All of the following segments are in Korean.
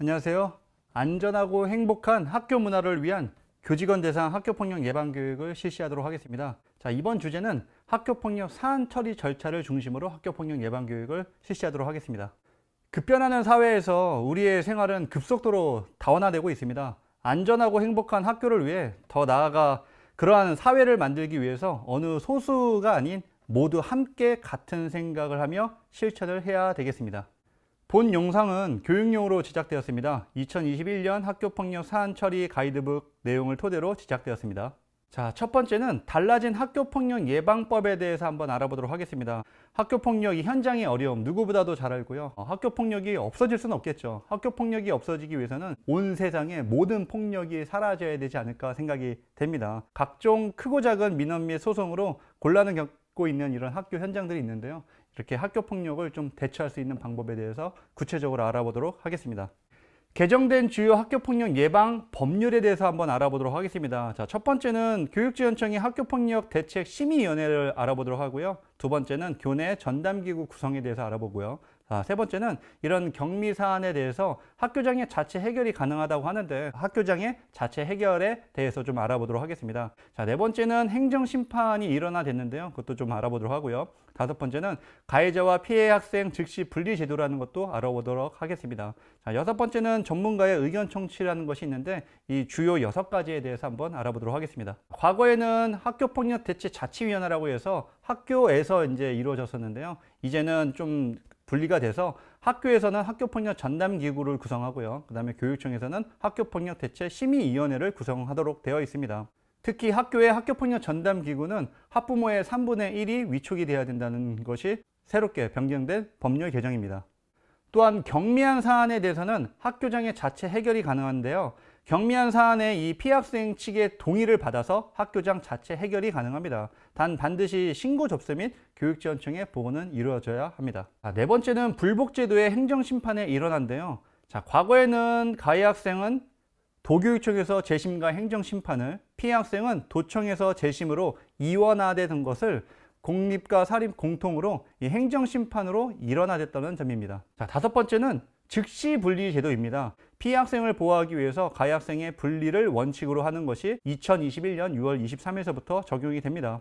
안녕하세요. 안전하고 행복한 학교 문화를 위한 교직원 대상 학교폭력 예방교육을 실시하도록 하겠습니다. 자, 이번 주제는 학교폭력 사안 처리 절차를 중심으로 학교폭력 예방교육을 실시하도록 하겠습니다. 급변하는 사회에서 우리의 생활은 급속도로 다원화되고 있습니다. 안전하고 행복한 학교를 위해 더 나아가 그러한 사회를 만들기 위해서 어느 소수가 아닌 모두 함께 같은 생각을 하며 실천을 해야 되겠습니다. 본 영상은 교육용으로 제작되었습니다. 2021년 학교폭력 사안 처리 가이드북 내용을 토대로 제작되었습니다. 자, 첫 번째는 달라진 학교폭력 예방법에 대해서 한번 알아보도록 하겠습니다. 학교폭력이 현장의 어려움 누구보다도 잘 알고요. 학교폭력이 없어질 수는 없겠죠. 학교폭력이 없어지기 위해서는 온 세상의 모든 폭력이 사라져야 되지 않을까 생각이 됩니다. 각종 크고 작은 민원 및 소송으로 곤란을 겪고 있는 이런 학교 현장들이 있는데요. 이렇게 학교폭력을 좀 대처할 수 있는 방법에 대해서 구체적으로 알아보도록 하겠습니다. 개정된 주요 학교폭력 예방 법률에 대해서 한번 알아보도록 하겠습니다. 자, 첫 번째는 교육지원청이 학교폭력 대책 심의위원회를 알아보도록 하고요. 두 번째는 교내 전담기구 구성에 대해서 알아보고요. 자, 세 번째는 이런 경미 사안에 대해서 학교장의 자체 해결이 가능하다고 하는데 학교장의 자체 해결에 대해서 좀 알아보도록 하겠습니다. 자, 네 번째는 행정심판이 일어나됐는데요. 그것도 좀 알아보도록 하고요. 다섯 번째는 가해자와 피해 학생 즉시 분리 제도라는 것도 알아보도록 하겠습니다. 자, 여섯 번째는 전문가의 의견 청취라는 것이 있는데 이 주요 6가지에 대해서 한번 알아보도록 하겠습니다. 과거에는 학교폭력 대책 자치위원회라고 해서 학교에서 이제 이루어졌었는데요. 이제는 좀 분리가 돼서 학교에서는 학교폭력 전담기구를 구성하고요. 그 다음에 교육청에서는 학교폭력 대책 심의위원회를 구성하도록 되어 있습니다. 특히 학교의 학교폭력 전담기구는 학부모의 3분의 1이 위촉이 되어야 된다는 것이 새롭게 변경된 법률 개정입니다. 또한 경미한 사안에 대해서는 학교장의 자체 해결이 가능한데요. 경미한 사안에 이 피해 학생 측의 동의를 받아서 학교장 자체 해결이 가능합니다. 단 반드시 신고 접수 및 교육지원청의 보고는 이루어져야 합니다. 네 번째는 불복제도의 행정심판에 일어난데요. 자, 과거에는 가해 학생은 도교육청에서 재심과 행정심판을, 피해 학생은 도청에서 재심으로 이원화된 것을 공립과 사립 공통으로 이 행정심판으로 일원화됐다는 점입니다. 자, 다섯 번째는 즉시 분리 제도입니다. 피해 학생을 보호하기 위해서 가해 학생의 분리를 원칙으로 하는 것이 2021년 6월 23일서부터 적용이 됩니다.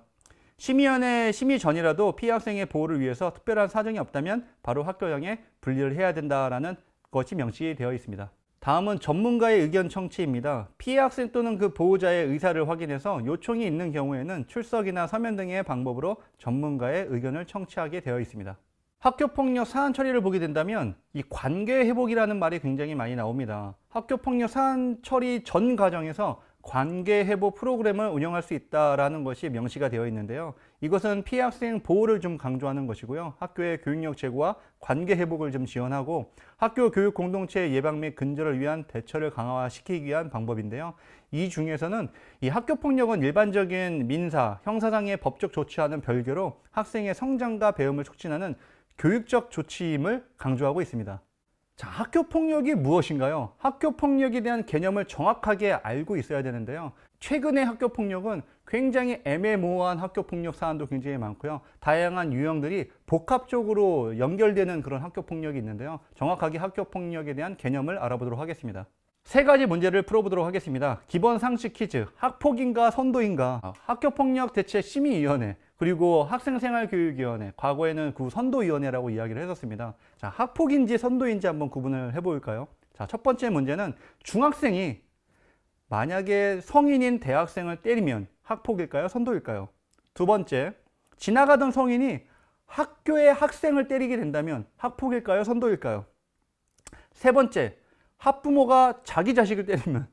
심의위원회 심의 전이라도 피해 학생의 보호를 위해서 특별한 사정이 없다면 바로 학교장에 분리를 해야 된다는 것이 명시되어 있습니다. 다음은 전문가의 의견 청취입니다. 피해 학생 또는 그 보호자의 의사를 확인해서 요청이 있는 경우에는 출석이나 서면 등의 방법으로 전문가의 의견을 청취하게 되어 있습니다. 학교폭력 사안 처리를 보게 된다면 이 관계 회복이라는 말이 굉장히 많이 나옵니다. 학교폭력 사안 처리 전 과정에서 관계 회복 프로그램을 운영할 수 있다는 것이 명시가 되어 있는데요. 이것은 피해 학생 보호를 좀 강조하는 것이고요. 학교의 교육력 제고와 관계 회복을 좀 지원하고 학교 교육 공동체 예방 및 근절을 위한 대처를 강화시키기 위한 방법인데요. 이 중에서는 이 학교폭력은 일반적인 민사, 형사상의 법적 조치와는 별개로 학생의 성장과 배움을 촉진하는 교육적 조치임을 강조하고 있습니다. 자, 학교폭력이 무엇인가요? 학교폭력에 대한 개념을 정확하게 알고 있어야 되는데요. 최근의 학교폭력은 굉장히 애매모호한 학교폭력 사안도 굉장히 많고요. 다양한 유형들이 복합적으로 연결되는 그런 학교폭력이 있는데요. 정확하게 학교폭력에 대한 개념을 알아보도록 하겠습니다. 세 가지 문제를 풀어보도록 하겠습니다. 기본 상식 퀴즈, 학폭인가 선도인가, 학교폭력 대책 심의위원회, 그리고 학생생활교육위원회, 과거에는 그 선도위원회라고 이야기를 했었습니다. 자, 학폭인지 선도인지 한번 구분을 해볼까요? 자, 첫 번째 문제는 중학생이 만약에 성인인 대학생을 때리면 학폭일까요? 선도일까요? 두 번째, 지나가던 성인이 학교의 학생을 때리게 된다면 학폭일까요? 선도일까요? 세 번째, 학부모가 자기 자식을 때리면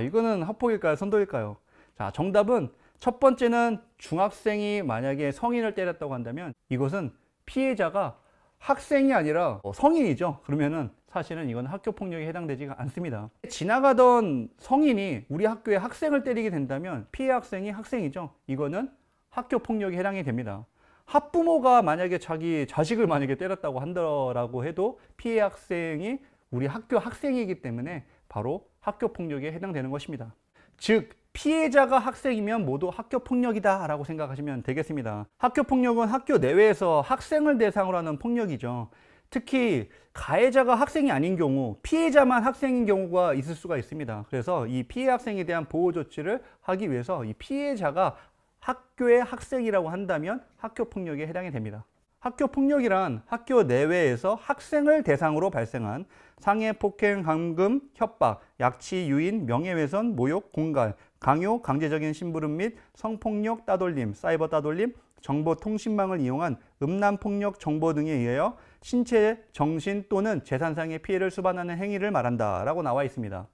이거는 학폭일까요? 선도일까요? 자, 정답은 첫 번째는 중학생이 만약에 성인을 때렸다고 한다면 이것은 피해자가 학생이 아니라 성인이죠. 그러면은 사실은 이건 학교폭력에 해당되지 않습니다. 지나가던 성인이 우리 학교의 학생을 때리게 된다면 피해 학생이 학생이죠. 이거는 학교폭력에 해당이 됩니다. 학부모가 만약에 자기 자식을 만약에 때렸다고 한다라고 해도 피해 학생이 우리 학교 학생이기 때문에 바로 학교폭력에 해당되는 것입니다. 즉 피해자가 학생이면 모두 학교폭력이다 라고 생각하시면 되겠습니다. 학교폭력은 학교 내외에서 학생을 대상으로 하는 폭력이죠. 특히 가해자가 학생이 아닌 경우 피해자만 학생인 경우가 있을 수가 있습니다. 그래서 이 피해 학생에 대한 보호 조치를 하기 위해서 이 피해자가 학교의 학생이라고 한다면 학교폭력에 해당이 됩니다. 학교폭력이란 학교 내외에서 학생을 대상으로 발생한 상해, 폭행, 감금, 협박, 약치, 유인, 명예훼손, 모욕, 공갈, 강요, 강제적인 심부름 및 성폭력, 따돌림, 사이버 따돌림, 정보통신망을 이용한 음란폭력 정보 등에 의하여 신체, 정신 또는 재산상의 피해를 수반하는 행위를 말한다 라고 나와 있습니다.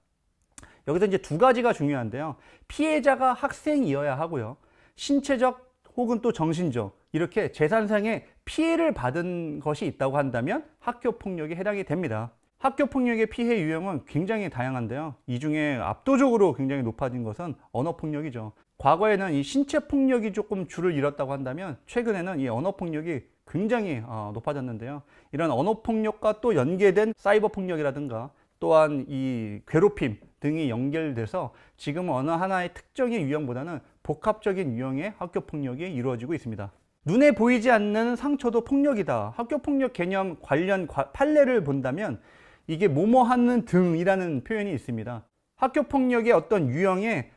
여기서 이제 두 가지가 중요한데요. 피해자가 학생이어야 하고요. 신체적 혹은 또 정신적 이렇게 재산상의 피해를 받은 것이 있다고 한다면 학교폭력에 해당이 됩니다. 학교폭력의 피해 유형은 굉장히 다양한데요. 이 중에 압도적으로 굉장히 높아진 것은 언어폭력이죠. 과거에는 이 신체폭력이 조금 줄을 잃었다고 한다면 최근에는 이 언어폭력이 굉장히 높아졌는데요. 이런 언어폭력과 또 연계된 사이버폭력이라든가 또한 이 괴롭힘 등이 연결돼서 지금 어느 하나의 특정의 유형보다는 복합적인 유형의 학교폭력이 이루어지고 있습니다. 눈에 보이지 않는 상처도 폭력이다. 학교폭력 개념 관련 판례를 본다면 이게 뭐뭐하는 등이라는 표현이 있습니다. 학교폭력의 어떤 유형의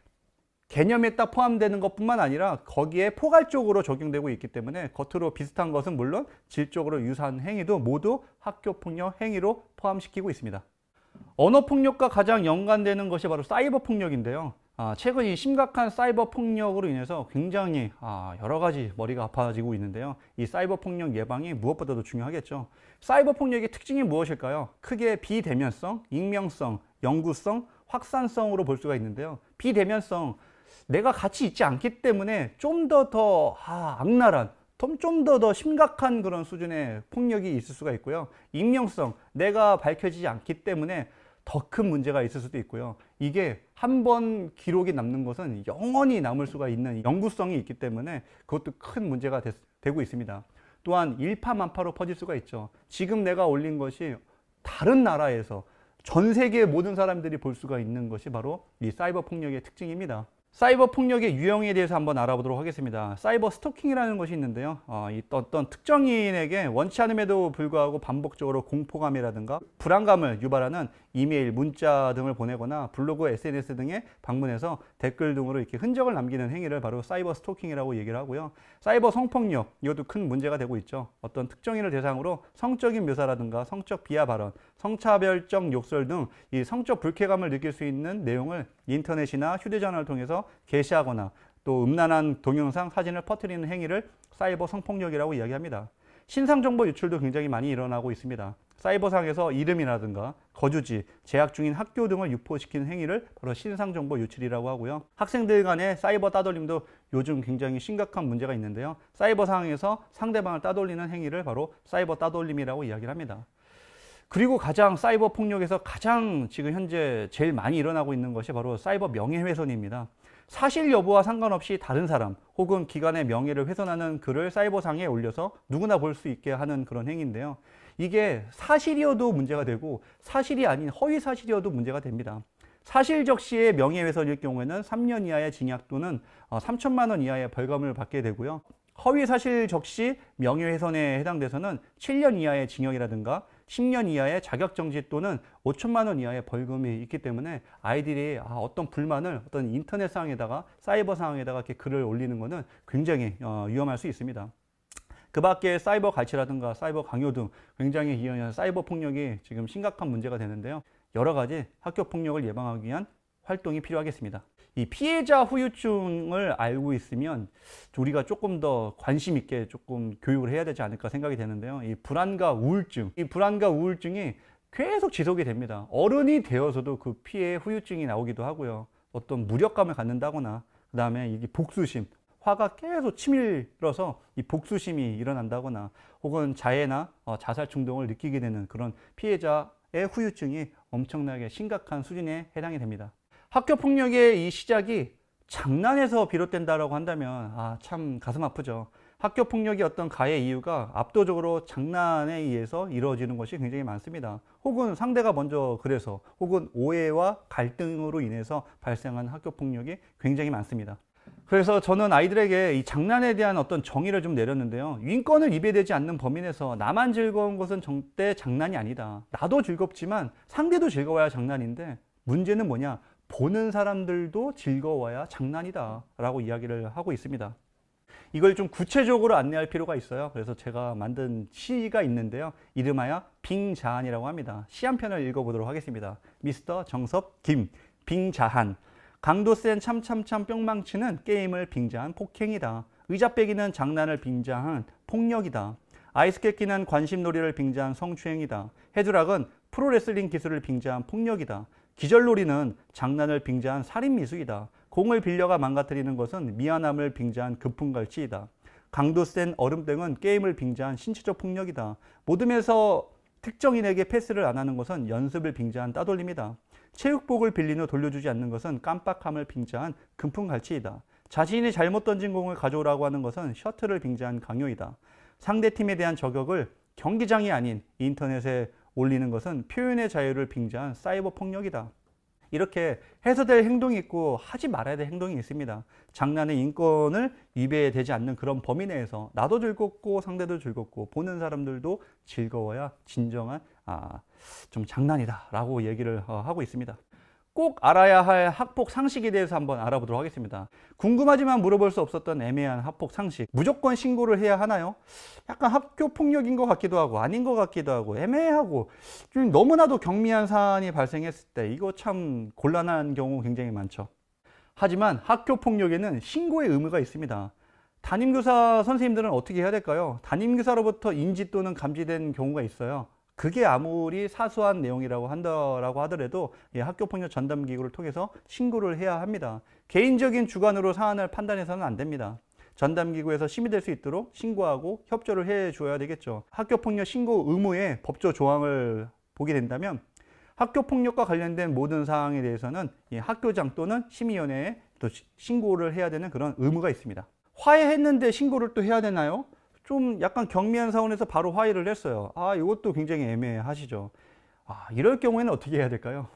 개념에 딱 포함되는 것뿐만 아니라 거기에 포괄적으로 적용되고 있기 때문에 겉으로 비슷한 것은 물론 질적으로 유사한 행위도 모두 학교폭력 행위로 포함시키고 있습니다. 언어폭력과 가장 연관되는 것이 바로 사이버폭력인데요. 최근 이 심각한 사이버폭력으로 인해서 굉장히 여러 가지 머리가 아파지고 있는데요. 이 사이버폭력 예방이 무엇보다도 중요하겠죠. 사이버폭력의 특징이 무엇일까요? 크게 비대면성, 익명성, 영구성, 확산성으로 볼 수가 있는데요. 비대면성, 내가 같이 있지 않기 때문에 좀 더 악랄한, 좀 더 심각한 그런 수준의 폭력이 있을 수가 있고요. 익명성, 내가 밝혀지지 않기 때문에 더 큰 문제가 있을 수도 있고요. 이게 한 번 기록이 남는 것은 영원히 남을 수가 있는 영구성이 있기 때문에 그것도 큰 문제가 되고 있습니다. 또한 일파만파로 퍼질 수가 있죠. 지금 내가 올린 것이 다른 나라에서 전 세계의 모든 사람들이 볼 수가 있는 것이 바로 이 사이버 폭력의 특징입니다. 사이버 폭력의 유형에 대해서 한번 알아보도록 하겠습니다. 사이버 스토킹이라는 것이 있는데요. 어떤 특정인에게 원치 않음에도 불구하고 반복적으로 공포감이라든가 불안감을 유발하는 이메일, 문자 등을 보내거나 블로그, SNS 등에 방문해서 댓글 등으로 이렇게 흔적을 남기는 행위를 바로 사이버 스토킹이라고 얘기를 하고요. 사이버 성폭력, 이것도 큰 문제가 되고 있죠. 어떤 특정인을 대상으로 성적인 묘사라든가 성적 비하 발언, 성차별적 욕설 등 이 성적 불쾌감을 느낄 수 있는 내용을 인터넷이나 휴대전화를 통해서 게시하거나 또 음란한 동영상, 사진을 퍼뜨리는 행위를 사이버 성폭력이라고 이야기합니다. 신상정보 유출도 굉장히 많이 일어나고 있습니다. 사이버상에서 이름이라든가 거주지, 재학 중인 학교 등을 유포시키는 행위를 바로 신상정보 유출이라고 하고요. 학생들 간의 사이버 따돌림도 요즘 굉장히 심각한 문제가 있는데요. 사이버상에서 상대방을 따돌리는 행위를 바로 사이버 따돌림이라고 이야기를 합니다. 그리고 가장 사이버 폭력에서 가장 지금 현재 제일 많이 일어나고 있는 것이 바로 사이버 명예훼손입니다. 사실 여부와 상관없이 다른 사람 혹은 기관의 명예를 훼손하는 글을 사이버상에 올려서 누구나 볼 수 있게 하는 그런 행위인데요. 이게 사실이어도 문제가 되고 사실이 아닌 허위 사실이어도 문제가 됩니다. 사실적시의 명예훼손일 경우에는 3년 이하의 징역 또는 3천만 원 이하의 벌금을 받게 되고요. 허위 사실적시 명예훼손에 해당돼서는 7년 이하의 징역이라든가 10년 이하의 자격정지 또는 5천만 원 이하의 벌금이 있기 때문에 아이들이 어떤 불만을 어떤 인터넷상에다가 사이버상에다가 이렇게 글을 올리는 것은 굉장히 위험할 수 있습니다. 그 밖에 사이버 가치라든가 사이버 강요 등 굉장히 사이버 폭력이 지금 심각한 문제가 되는데요. 여러 가지 학교 폭력을 예방하기 위한 활동이 필요하겠습니다. 이 피해자 후유증을 알고 있으면 우리가 조금 더 관심 있게 조금 교육을 해야 되지 않을까 생각이 되는데요. 이 불안과 우울증이 계속 지속이 됩니다. 어른이 되어서도 그 피해 후유증이 나오기도 하고요. 어떤 무력감을 갖는다거나 그 다음에 이게 복수심, 화가 계속 치밀어서 이 복수심이 일어난다거나 혹은 자해나 자살 충동을 느끼게 되는 그런 피해자의 후유증이 엄청나게 심각한 수준에 해당이 됩니다. 학교 폭력의 이 시작이 장난에서 비롯된다라고 한다면 참 가슴 아프죠. 학교 폭력이 어떤 가해 이유가 압도적으로 장난에 의해서 이루어지는 것이 굉장히 많습니다. 혹은 상대가 먼저 그래서 혹은 오해와 갈등으로 인해서 발생한 학교 폭력이 굉장히 많습니다. 그래서 저는 아이들에게 이 장난에 대한 어떤 정의를 좀 내렸는데요. 인권을 위배되지 않는 범위 내에서 나만 즐거운 것은 절대 장난이 아니다. 나도 즐겁지만 상대도 즐거워야 장난인데 문제는 뭐냐? 보는 사람들도 즐거워야 장난이다 라고 이야기를 하고 있습니다. 이걸 좀 구체적으로 안내할 필요가 있어요. 그래서 제가 만든 시가 있는데요. 이름하여 빙자한이라고 합니다. 시 한 편을 읽어보도록 하겠습니다. 미스터 정섭 김 빙자한. 강도 센 참참참 뿅망치는 게임을 빙자한 폭행이다. 의자 빼기는 장난을 빙자한 폭력이다. 아이스 깨끼는 관심놀이를 빙자한 성추행이다. 헤드락은 프로레슬링 기술을 빙자한 폭력이다. 기절놀이는 장난을 빙자한 살인미수이다. 공을 빌려가 망가뜨리는 것은 미안함을 빙자한 급풍갈치이다. 강도 센 얼음땡은 게임을 빙자한 신체적 폭력이다. 모둠에서 특정인에게 패스를 안 하는 것은 연습을 빙자한 따돌림이다. 체육복을 빌린 후 돌려주지 않는 것은 깜빡함을 빙자한 금품갈치이다. 자신이 잘못 던진 공을 가져오라고 하는 것은 셔틀을 빙자한 강요이다. 상대팀에 대한 저격을 경기장이 아닌 인터넷에 올리는 것은 표현의 자유를 빙자한 사이버 폭력이다. 이렇게 해서될 행동이 있고 하지 말아야 될 행동이 있습니다. 장난의 인권을 위배되지 않는 그런 범위 내에서 나도 즐겁고 상대도 즐겁고 보는 사람들도 즐거워야 진정한 좀 장난이다 라고 얘기를 하고 있습니다. 꼭 알아야 할 학폭 상식에 대해서 한번 알아보도록 하겠습니다. 궁금하지만 물어볼 수 없었던 애매한 학폭 상식. 무조건 신고를 해야 하나요? 약간 학교 폭력인 것 같기도 하고 아닌 것 같기도 하고 애매하고 좀 너무나도 경미한 사안이 발생했을 때 이거 참 곤란한 경우 굉장히 많죠. 하지만 학교 폭력에는 신고의 의무가 있습니다. 담임교사 선생님들은 어떻게 해야 될까요? 담임교사로부터 인지 또는 감지된 경우가 있어요. 그게 아무리 사소한 내용이라고 한다라고 하더라도 학교폭력 전담기구를 통해서 신고를 해야 합니다. 개인적인 주관으로 사안을 판단해서는 안 됩니다. 전담기구에서 심의될 수 있도록 신고하고 협조를 해줘야 되겠죠. 학교폭력 신고 의무의 법조 조항을 보게 된다면 학교폭력과 관련된 모든 사항에 대해서는 학교장 또는 심의위원회에 또 신고를 해야 되는 그런 의무가 있습니다. 화해했는데 신고를 또 해야 되나요? 좀 약간 경미한 사원에서 바로 화해를 했어요. 이것도 굉장히 애매하시죠. 이럴 경우에는 어떻게 해야 될까요?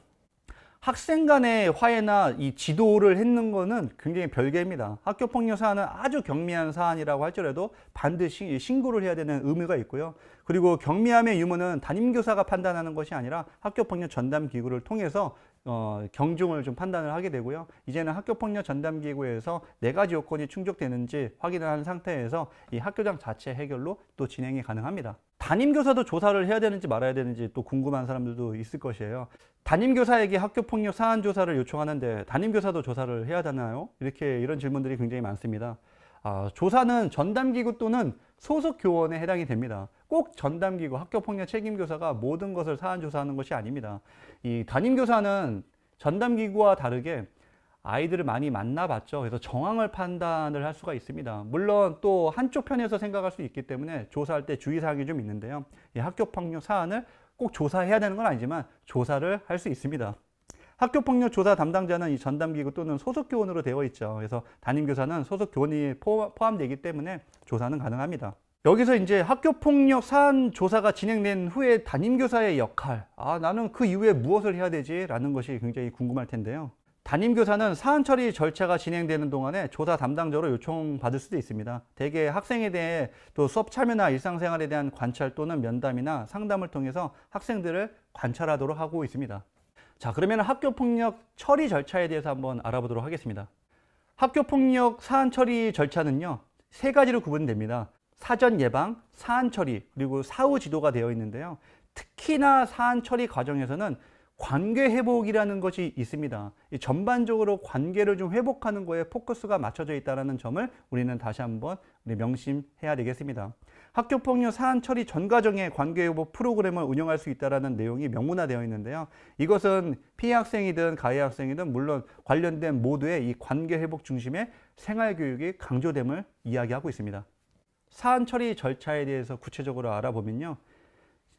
학생 간의 화해나 이 지도를 했는 거는 굉장히 별개입니다. 학교폭력 사안은 아주 경미한 사안이라고 할지라도 반드시 신고를 해야 되는 의무가 있고요. 그리고 경미함의 유무는 담임교사가 판단하는 것이 아니라 학교폭력 전담기구를 통해서 경중을 좀 판단을 하게 되고요. 이제는 학교폭력 전담기구에서 4가지 요건이 충족되는지 확인을 한 상태에서 이 학교장 자체 해결로 또 진행이 가능합니다. 담임교사도 조사를 해야 되는지 말아야 되는지 또 궁금한 사람들도 있을 것이에요. 담임교사에게 학교폭력 사안 조사를 요청하는데 담임교사도 조사를 해야 되나요? 이런 질문들이 굉장히 많습니다. 조사는 전담기구 또는 소속 교원에 해당이 됩니다. 꼭 전담기구, 학교폭력 책임교사가 모든 것을 사안 조사하는 것이 아닙니다. 이 담임교사는 전담기구와 다르게 아이들을 많이 만나봤죠. 그래서 정황을 판단을 할 수가 있습니다. 물론 또 한쪽 편에서 생각할 수 있기 때문에 조사할 때 주의사항이 좀 있는데요. 이 학교폭력 사안을 꼭 조사해야 되는 건 아니지만 조사를 할 수 있습니다. 학교폭력 조사 담당자는 이 전담기구 또는 소속교원으로 되어 있죠. 그래서 담임교사는 소속교원이 포함되기 때문에 조사는 가능합니다. 여기서 이제 학교폭력 사안 조사가 진행된 후에 담임교사의 역할, 나는 그 이후에 무엇을 해야 되지? 라는 것이 굉장히 궁금할 텐데요. 담임교사는 사안 처리 절차가 진행되는 동안에 조사 담당자로 요청받을 수도 있습니다. 대개 학생에 대해 또 수업 참여나 일상생활에 대한 관찰 또는 면담이나 상담을 통해서 학생들을 관찰하도록 하고 있습니다. 자, 그러면 학교폭력 처리 절차에 대해서 한번 알아보도록 하겠습니다. 학교폭력 사안 처리 절차는요, 3가지로 구분됩니다. 사전 예방, 사안 처리, 그리고 사후 지도가 되어 있는데요. 특히나 사안 처리 과정에서는 관계 회복이라는 것이 있습니다. 전반적으로 관계를 좀 회복하는 거에 포커스가 맞춰져 있다는 점을 우리는 다시 한번 명심해야 되겠습니다. 학교폭력 사안 처리 전 과정에 관계 회복 프로그램을 운영할 수 있다는 내용이 명문화되어 있는데요. 이것은 피해 학생이든 가해 학생이든 물론 관련된 모두의 이 관계 회복 중심의 생활교육이 강조됨을 이야기하고 있습니다. 사안 처리 절차에 대해서 구체적으로 알아보면요.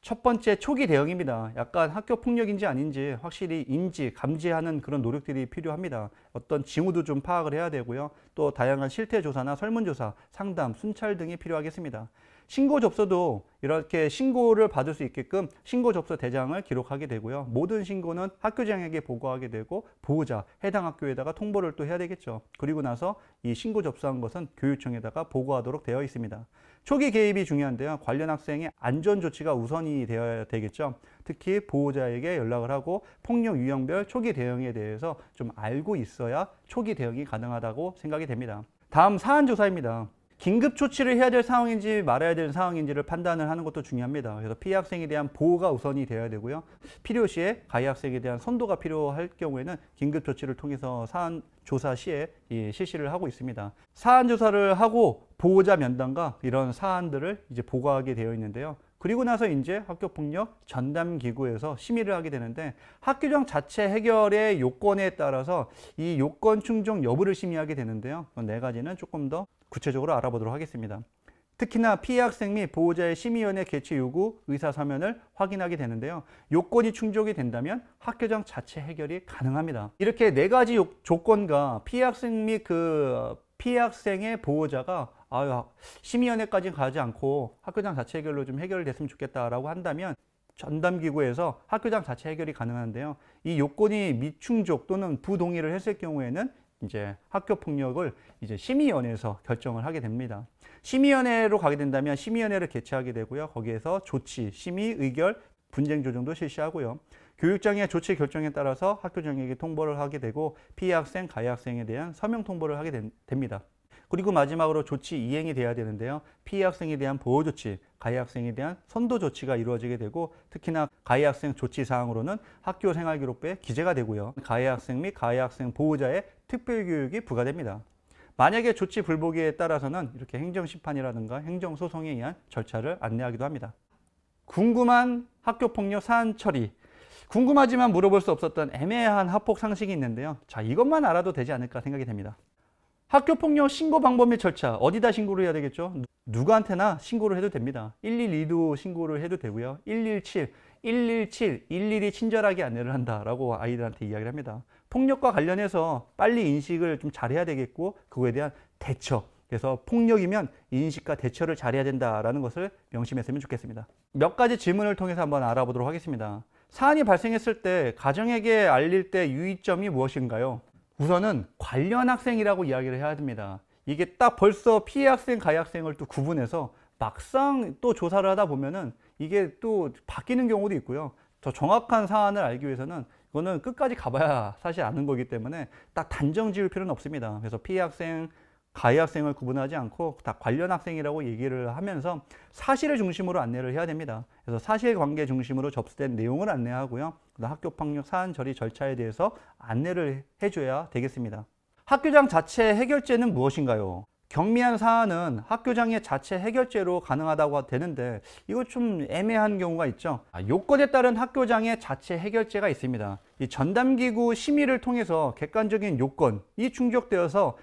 첫 번째, 초기 대응입니다. 약간 학교 폭력인지 아닌지 확실히 인지, 감지하는 그런 노력들이 필요합니다. 어떤 징후도 좀 파악을 해야 되고요. 또 다양한 실태 조사나 설문조사, 상담, 순찰 등이 필요하겠습니다. 신고 접수도 이렇게 신고를 받을 수 있게끔 신고 접수 대장을 기록하게 되고요. 모든 신고는 학교장에게 보고하게 되고 보호자, 해당 학교에다가 통보를 또 해야 되겠죠. 그리고 나서 이 신고 접수한 것은 교육청에다가 보고하도록 되어 있습니다. 초기 개입이 중요한데요. 관련 학생의 안전 조치가 우선이 되어야 되겠죠. 특히 보호자에게 연락을 하고 폭력 유형별 초기 대응에 대해서 좀 알고 있어야 초기 대응이 가능하다고 생각이 됩니다. 다음 사안 조사입니다. 긴급 조치를 해야 될 상황인지 말아야 되는 상황인지를 판단을 하는 것도 중요합니다. 그래서 피해 학생에 대한 보호가 우선이 되어야 되고요. 필요시에 가해 학생에 대한 선도가 필요할 경우에는 긴급 조치를 통해서 사안 조사 시에 실시를 하고 있습니다. 사안 조사를 하고 보호자 면담과 이런 사안들을 이제 보고하게 되어 있는데요. 그리고 나서 이제 학교폭력 전담기구에서 심의를 하게 되는데 학교장 자체 해결의 요건에 따라서 이 요건 충족 여부를 심의하게 되는데요. 네 가지는 조금 더 구체적으로 알아보도록 하겠습니다. 특히나 피해 학생 및 보호자의 심의위원회 개최 요구 의사서면을 확인하게 되는데요. 요건이 충족이 된다면 학교장 자체 해결이 가능합니다. 이렇게 네 가지 조건과 피해 학생 및 피해 학생의 보호자가 심의위원회까지 가지 않고 학교장 자체 해결로 좀 해결됐으면 좋겠다라고 한다면 전담기구에서 학교장 자체 해결이 가능한데요. 이 요건이 미충족 또는 부동의를 했을 경우에는 이제 학교폭력을 이제 심의위원회에서 결정을 하게 됩니다. 심의위원회로 가게 된다면 심의위원회를 개최하게 되고요. 거기에서 조치, 심의, 의결, 분쟁 조정도 실시하고요. 교육장의 조치 결정에 따라서 학교장에게 통보를 하게 되고 피해 학생, 가해 학생에 대한 서명 통보를 하게 됩니다. 그리고 마지막으로 조치 이행이 돼야 되는데요. 피해 학생에 대한 보호 조치, 가해 학생에 대한 선도 조치가 이루어지게 되고 특히나 가해 학생 조치 사항으로는 학교 생활기록부에 기재가 되고요. 가해 학생 및 가해 학생 보호자의 특별교육이 부과됩니다. 만약에 조치 불복에 따라서는 이렇게 행정심판이라든가 행정소송에 의한 절차를 안내하기도 합니다. 궁금한 학교폭력 사안 처리. 궁금하지만 물어볼 수 없었던 애매한 학폭 상식이 있는데요. 자, 이것만 알아도 되지 않을까 생각이 됩니다. 학교폭력 신고 방법 및 절차, 어디다 신고를 해야 되겠죠? 누구한테나 신고를 해도 됩니다. 112도 신고를 해도 되고요. 117, 일일이 친절하게 안내를 한다라고 아이들한테 이야기를 합니다. 폭력과 관련해서 빨리 인식을 좀 잘해야 되겠고 그거에 대한 대처, 그래서 폭력이면 인식과 대처를 잘해야 된다라는 것을 명심했으면 좋겠습니다. 몇 가지 질문을 통해서 한번 알아보도록 하겠습니다. 사안이 발생했을 때 가정에게 알릴 때 유의점이 무엇인가요? 우선은 관련 학생이라고 이야기를 해야 됩니다. 이게 딱 벌써 피해 학생, 가해 학생을 또 구분해서 막상 또 조사를 하다 보면은 이게 또 바뀌는 경우도 있고요. 더 정확한 사안을 알기 위해서는 이거는 끝까지 가봐야 사실 아는 거기 때문에 딱 단정 지을 필요는 없습니다. 그래서 피해 학생, 가해 학생을 구분하지 않고 다 관련 학생이라고 얘기를 하면서 사실을 중심으로 안내를 해야 됩니다. 그래서 사실관계 중심으로 접수된 내용을 안내하고요. 학교폭력 사안 처리 절차에 대해서 안내를 해줘야 되겠습니다. 학교장 자체 해결제는 무엇인가요? 경미한 사안은 학교장의 자체 해결제로 가능하다고 되는데 이거 좀 애매한 경우가 있죠. 요건에 따른 학교장의 자체 해결제가 있습니다. 이 전담기구 심의를 통해서 객관적인 요건이 충족되어서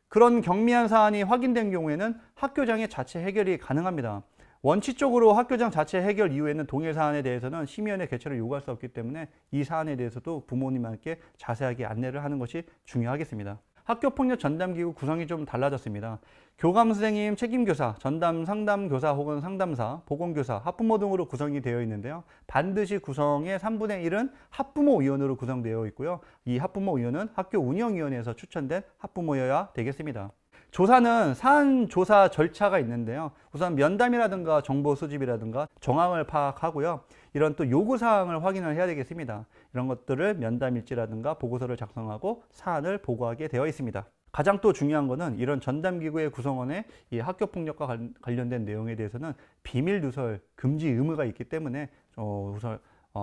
그런 경미한 사안이 확인된 경우에는 학교장의 자체 해결이 가능합니다. 원칙적으로 학교장 자체 해결 이후에는 동일 사안에 대해서는 심의위원회 개최를 요구할 수 없기 때문에 이 사안에 대해서도 부모님께 자세하게 안내를 하는 것이 중요하겠습니다. 학교폭력 전담기구 구성이 좀 달라졌습니다. 교감선생님, 책임교사, 전담 상담교사 혹은 상담사, 보건교사, 학부모 등으로 구성이 되어 있는데요. 반드시 구성의 3분의 1은 학부모위원으로 구성되어 있고요. 이 학부모위원은 학교운영위원회에서 추천된 학부모여야 되겠습니다. 조사는 사안 조사 절차가 있는데요. 우선 면담이라든가 정보 수집이라든가 정황을 파악하고요. 이런 또 요구사항을 확인을 해야 되겠습니다. 이런 것들을 면담일지라든가 보고서를 작성하고 사안을 보고하게 되어 있습니다. 가장 또 중요한 것은 이런 전담기구의 구성원의 이 학교폭력과 관련된 내용에 대해서는 비밀 누설 금지 의무가 있기 때문에 우선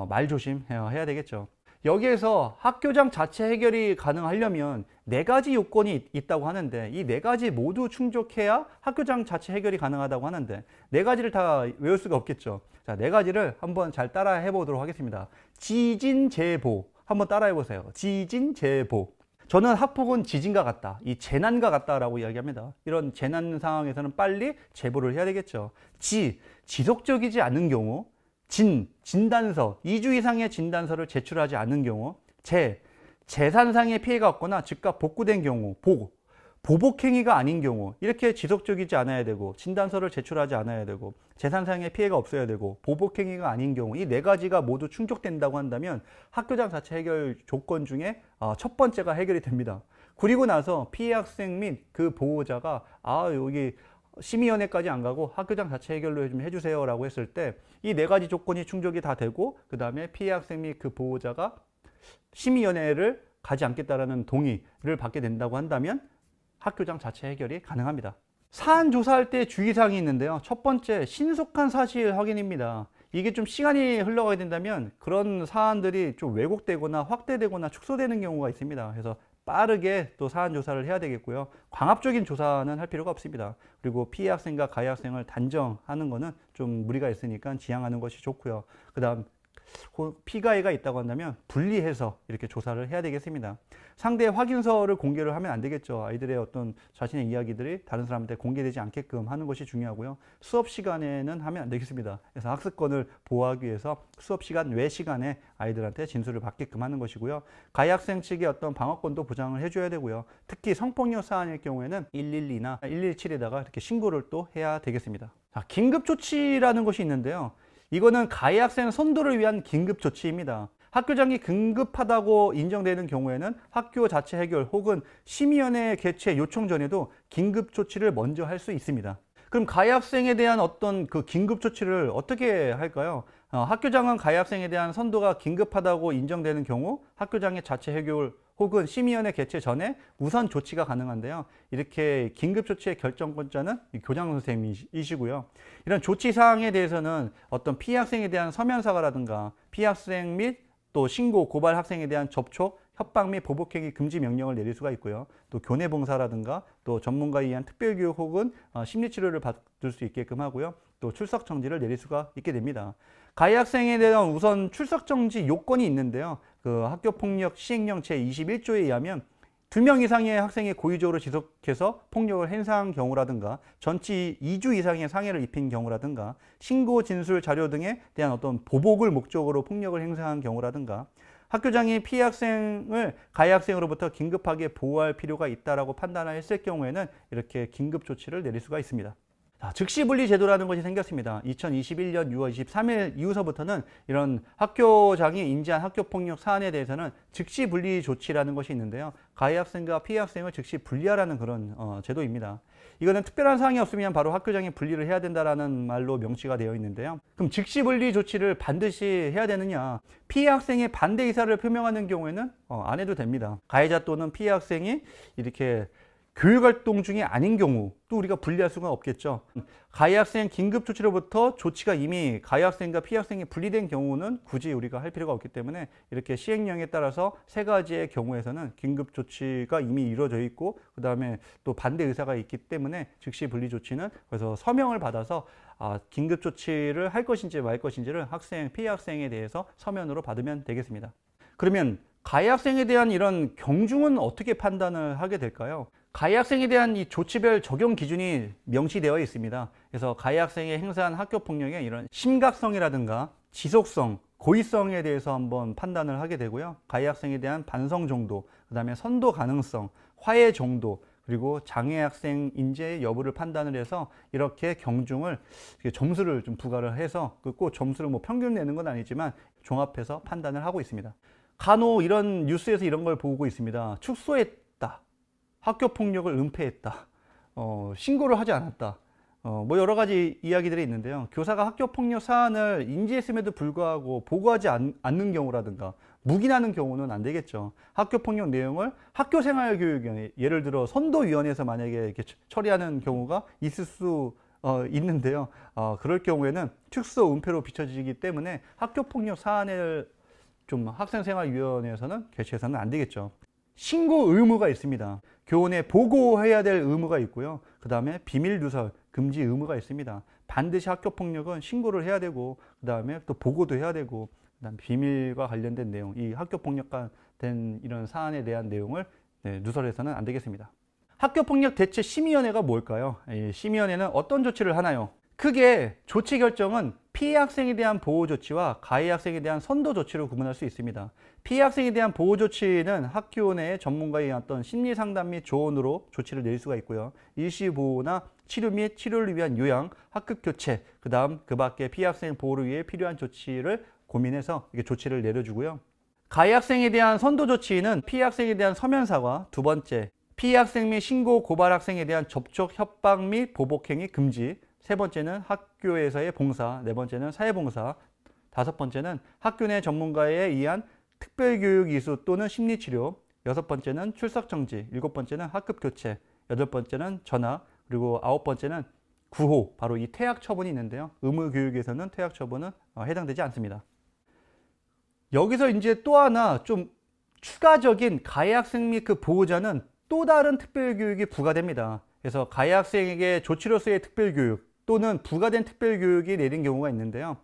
말조심해야 되겠죠. 여기에서 학교장 자체 해결이 가능하려면 4가지 요건이 있다고 하는데 이 4가지 모두 충족해야 학교장 자체 해결이 가능하다고 하는데 4가지를 다 외울 수가 없겠죠. 자, 4가지를 한번 잘 따라 해보도록 하겠습니다. 지진제보 한번 따라 해보세요. 지진제보. 저는 학폭은 지진과 같다, 이 재난과 같다라고 이야기합니다. 이런 재난 상황에서는 빨리 제보를 해야 되겠죠. 지속적이지 않은 경우, 진단서, 2주 이상의 진단서를 제출하지 않은 경우, 재산상의 피해가 없거나 즉각 복구된 경우, 보복행위가 아닌 경우, 이렇게 지속적이지 않아야 되고 진단서를 제출하지 않아야 되고 재산상의 피해가 없어야 되고 보복행위가 아닌 경우, 이 네 가지가 모두 충족된다고 한다면 학교장 자체 해결 조건 중에 첫 번째가 해결이 됩니다. 그리고 나서 피해 학생 및 그 보호자가 여기 심의위원회까지 안 가고 학교장 자체 해결로 좀 해주세요 라고 했을 때 이 네 가지 조건이 충족이 다 되고, 그 다음에 피해 학생 및 그 보호자가 심의위원회를 가지 않겠다라는 동의를 받게 된다고 한다면 학교장 자체 해결이 가능합니다. 사안 조사할 때 주의사항이 있는데요. 첫 번째, 신속한 사실 확인입니다. 이게 좀 시간이 흘러가게 된다면 그런 사안들이 좀 왜곡되거나 확대되거나 축소되는 경우가 있습니다. 그래서 빠르게 또 사안 조사를 해야 되겠고요. 광합적인 조사는 할 필요가 없습니다. 그리고 피해 학생과 가해 학생을 단정하는 거는 좀 무리가 있으니까 지양하는 것이 좋고요. 그 다음 피가해가 있다고 한다면 분리해서 이렇게 조사를 해야 되겠습니다. 상대의 확인서를 공개를 하면 안 되겠죠. 아이들의 어떤 자신의 이야기들이 다른 사람한테 공개되지 않게끔 하는 것이 중요하고요. 수업 시간에는 하면 안 되겠습니다. 그래서 학습권을 보호하기 위해서 수업 시간 외 시간에 아이들한테 진술을 받게끔 하는 것이고요. 가해 학생 측의 어떤 방어권도 보장을 해줘야 되고요. 특히 성폭력 사안일 경우에는 112나 117에다가 이렇게 신고를 또 해야 되겠습니다. 자, 긴급조치라는 것이 있는데요. 이거는 가해 학생 선도를 위한 긴급조치입니다. 학교장이 긴급하다고 인정되는 경우에는 학교 자체 해결 혹은 심의위원회 개최 요청 전에도 긴급조치를 먼저 할 수 있습니다. 그럼 가해 학생에 대한 어떤 그 긴급조치를 어떻게 할까요? 학교장은 가해 학생에 대한 선도가 긴급하다고 인정되는 경우 학교장의 자체 해결 혹은 심의위원회 개최 전에 우선 조치가 가능한데요. 이렇게 긴급조치의 결정권자는 교장 선생님이시고요. 이런 조치 사항에 대해서는 어떤 피해 학생에 대한 서면 사과라든가 피해 학생 및 또 신고, 고발 학생에 대한 접촉, 협박 및 보복행위 금지 명령을 내릴 수가 있고요. 또 교내 봉사라든가 또 전문가에 의한 특별교육 혹은 심리치료를 받을 수 있게끔 하고요. 또 출석 정지를 내릴 수가 있게 됩니다. 가해 학생에 대한 우선 출석 정지 요건이 있는데요. 그 학교폭력 시행령 제21조에 의하면 2명 이상의 학생이 고의적으로 지속해서 폭력을 행사한 경우라든가 전치 2주 이상의 상해를 입힌 경우라든가 신고 진술 자료 등에 대한 어떤 보복을 목적으로 폭력을 행사한 경우라든가 학교장이 피해 학생을 가해 학생으로부터 긴급하게 보호할 필요가 있다라고 판단했을 경우에는 이렇게 긴급 조치를 내릴 수가 있습니다. 즉시분리 제도라는 것이 생겼습니다. 2021년 6월 23일 이후서부터는 이런 학교장이 인지한 학교폭력 사안에 대해서는 즉시분리 조치라는 것이 있는데요. 가해 학생과 피해 학생을 즉시 분리하라는 그런 제도입니다. 이거는 특별한 사항이 없으면 바로 학교장이 분리를 해야 된다라는 말로 명시가 되어 있는데요. 그럼 즉시분리 조치를 반드시 해야 되느냐? 피해 학생의 반대 의사를 표명하는 경우에는 안 해도 됩니다. 가해자 또는 피해 학생이 이렇게 교육활동 중이 아닌 경우 또 우리가 분리할 수가 없겠죠. 가해 학생 긴급조치로부터 조치가 이미 가해 학생과 피해 학생이 분리된 경우는 굳이 우리가 할 필요가 없기 때문에 이렇게 시행령에 따라서 세 가지의 경우에서는 긴급조치가 이미 이루어져 있고 그 다음에 또 반대 의사가 있기 때문에 즉시 분리 조치는 그래서 서명을 받아서 긴급조치를 할 것인지 말 것인지를 피해 학생에 대해서 서면으로 받으면 되겠습니다. 그러면 가해 학생에 대한 이런 경중은 어떻게 판단을 하게 될까요? 가해 학생에 대한 이 조치별 적용 기준이 명시되어 있습니다. 그래서 가해 학생이 행사한 학교폭력의 이런 심각성이라든가 지속성, 고의성에 대해서 한번 판단을 하게 되고요. 가해 학생에 대한 반성 정도, 그 다음에 선도 가능성, 화해 정도, 그리고 장애 학생 인재 여부를 판단을 해서 이렇게 경중을 점수를 좀 부과를 해서 꼭 점수를 뭐 평균 내는 건 아니지만 종합해서 판단을 하고 있습니다. 간혹 이런 뉴스에서 이런 걸 보고 있습니다. 축소했다. 학교폭력을 은폐했다. 신고를 하지 않았다. 뭐 여러 가지 이야기들이 있는데요. 교사가 학교폭력 사안을 인지했음에도 불구하고 보고하지 않는 경우라든가 묵인하는 경우는 안 되겠죠. 학교폭력 내용을 학교생활교육위원회, 예를 들어 선도위원회에서 만약에 이렇게 처리하는 경우가 있을 수 있는데요. 그럴 경우에는 축소 은폐로 비춰지기 때문에 학교폭력 사안을 좀 학생생활위원회에서는 개최해서는 안 되겠죠. 신고 의무가 있습니다. 교원에 보고해야 될 의무가 있고요. 그 다음에 비밀 누설 금지 의무가 있습니다. 반드시 학교폭력은 신고를 해야 되고 그 다음에 또 보고도 해야 되고 그다음 비밀과 관련된 내용, 이 학교폭력과 된 이런 사안에 대한 내용을 누설해서는 안 되겠습니다. 학교폭력 대체 심의위원회가 뭘까요? 이 심의위원회는 어떤 조치를 하나요? 크게 조치 결정은 피해 학생에 대한 보호 조치와 가해 학생에 대한 선도 조치로 구분할 수 있습니다. 피해 학생에 대한 보호 조치는 학교 내 전문가의 어떤 심리 상담 및 조언으로 조치를 내릴 수가 있고요. 일시 보호나 치료 및 치료를 위한 요양, 학급 교체, 그다음 그 밖에 피해 학생 보호를 위해 필요한 조치를 고민해서 이게 조치를 내려주고요. 가해 학생에 대한 선도 조치는 피해 학생에 대한 서면 사과, 두 번째, 피해 학생 및 신고 고발 학생에 대한 접촉, 협박 및 보복 행위 금지, 세 번째는 학교에서의 봉사, 네 번째는 사회봉사, 다섯 번째는 학교 내 전문가에 의한 특별교육 이수 또는 심리치료, 여섯 번째는 출석 정지, 일곱 번째는 학급 교체, 여덟 번째는 전학, 그리고 아홉 번째는 구호, 바로 이 퇴학 처분이 있는데요. 의무교육에서는 퇴학 처분은 해당되지 않습니다. 여기서 이제 또 하나 좀 추가적인 가해 학생 및 그 보호자는 또 다른 특별교육이 부과됩니다. 그래서 가해 학생에게 조치로서의 특별교육 또는 부과된 특별교육이 내린 경우가 있는데요.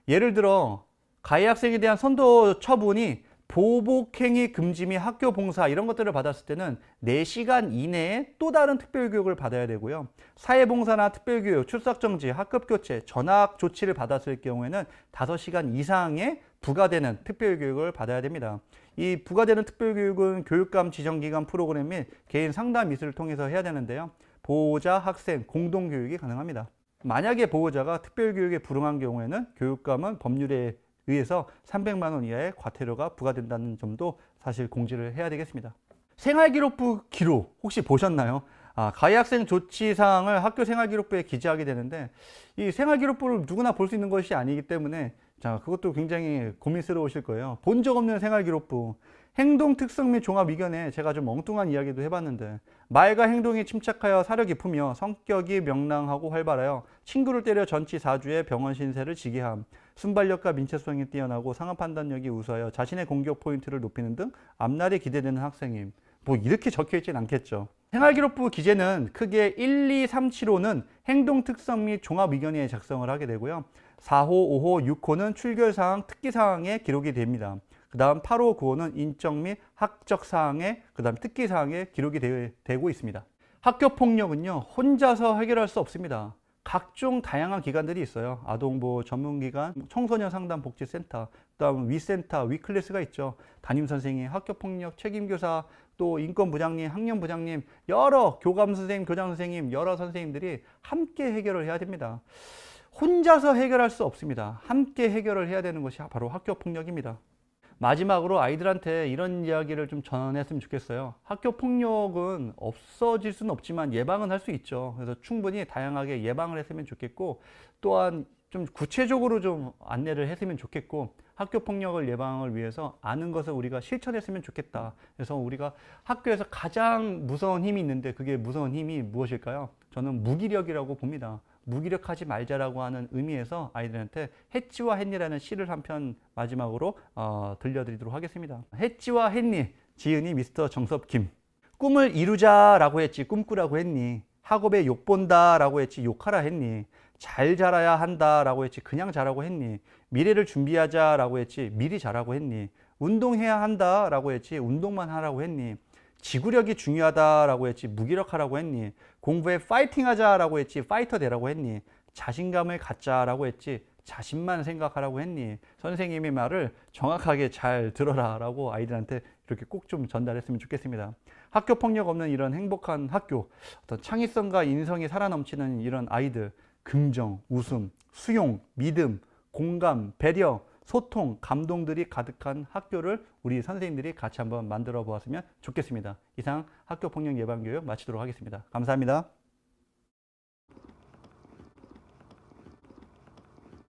예를 들어 가해 학생에 대한 선도 처분이 보복행위 금지 및 학교 봉사 이런 것들을 받았을 때는 4시간 이내에 또 다른 특별교육을 받아야 되고요. 사회봉사나 특별교육, 출석정지, 학급교체, 전학 조치를 받았을 경우에는 5시간 이상의 부과되는 특별교육을 받아야 됩니다. 이 부과되는 특별교육은 교육감 지정기관 프로그램 및 개인 상담 미술을 통해서 해야 되는데요. 보호자, 학생, 공동교육이 가능합니다. 만약에 보호자가 특별교육에 불응한 경우에는 교육감은 법률에 의해서 300만 원 이하의 과태료가 부과된다는 점도 사실 공지를 해야 되겠습니다. 생활기록부 기록 혹시 보셨나요? 가해 학생 조치 사항을 학교 생활기록부에 기재하게 되는데 이 생활기록부를 누구나 볼 수 있는 것이 아니기 때문에 그것도 굉장히 고민스러우실 거예요. 본 적 없는 생활기록부, 행동 특성 및 종합 의견에 제가 좀 엉뚱한 이야기도 해봤는데 말과 행동이 침착하여 사려 깊으며 성격이 명랑하고 활발하여 친구를 때려 전치 4주의 병원 신세를 지게 함, 순발력과 민첩성이 뛰어나고 상황 판단력이 우수하여 자신의 공격 포인트를 높이는 등 앞날이 기대되는 학생임. 뭐 이렇게 적혀 있진 않겠죠. 생활기록부 기재는 크게 1, 2, 3, 7호는 행동 특성 및 종합 의견에 작성을 하게 되고요. 4호, 5호, 6호는 출결사항, 특기사항에 기록이 됩니다. 그 다음 8호, 9호는 인적 및 학적 사항에, 그 다음 특기 사항에 기록이 되고 있습니다. 학교폭력은요, 혼자서 해결할 수 없습니다. 각종 다양한 기관들이 있어요. 아동보호 전문기관, 청소년 상담복지센터, 그 다음 위센터, 위클래스가 있죠. 담임선생님, 학교폭력 책임교사, 또 인권부장님, 학년부장님, 여러 교감선생님, 교장선생님, 여러 선생님들이 함께 해결을 해야 됩니다. 혼자서 해결할 수 없습니다. 함께 해결을 해야 되는 것이 바로 학교폭력입니다. 마지막으로 아이들한테 이런 이야기를 좀 전했으면 좋겠어요. 학교폭력은 없어질 수는 없지만 예방은 할 수 있죠. 그래서 충분히 다양하게 예방을 했으면 좋겠고, 또한 좀 구체적으로 좀 안내를 했으면 좋겠고, 학교폭력을 예방을 위해서 아는 것을 우리가 실천했으면 좋겠다. 그래서 우리가 학교에서 가장 무서운 힘이 있는데 그게 무서운 힘이 무엇일까요? 저는 무기력이라고 봅니다. 무기력하지 말자라고 하는 의미에서 아이들한테 해찌와 햇니라는 시를 한 편 마지막으로 들려드리도록 하겠습니다. 해찌와 햇니, 지은이 미스터 정섭김. 꿈을 이루자라고 했지 꿈꾸라고 했니? 학업에 욕본다라고 했지 욕하라 했니? 잘 자라야 한다라고 했지 그냥 자라고 했니? 미래를 준비하자라고 했지 미리 자라고 했니? 운동해야 한다라고 했지 운동만 하라고 했니? 지구력이 중요하다라고 했지 무기력하라고 했니? 공부에 파이팅 하자라고 했지 파이터 되라고 했니? 자신감을 갖자라고 했지 자신만 생각하라고 했니? 선생님의 말을 정확하게 잘 들어라 라고 아이들한테 이렇게 꼭 좀 전달했으면 좋겠습니다. 학교폭력 없는 이런 행복한 학교, 어떤 창의성과 인성이 살아넘치는 이런 아이들, 긍정, 웃음, 수용, 믿음, 공감, 배려, 소통, 감동들이 가득한 학교를 우리 선생님들이 같이 한번 만들어 보았으면 좋겠습니다. 이상 학교폭력 예방교육 마치도록 하겠습니다. 감사합니다.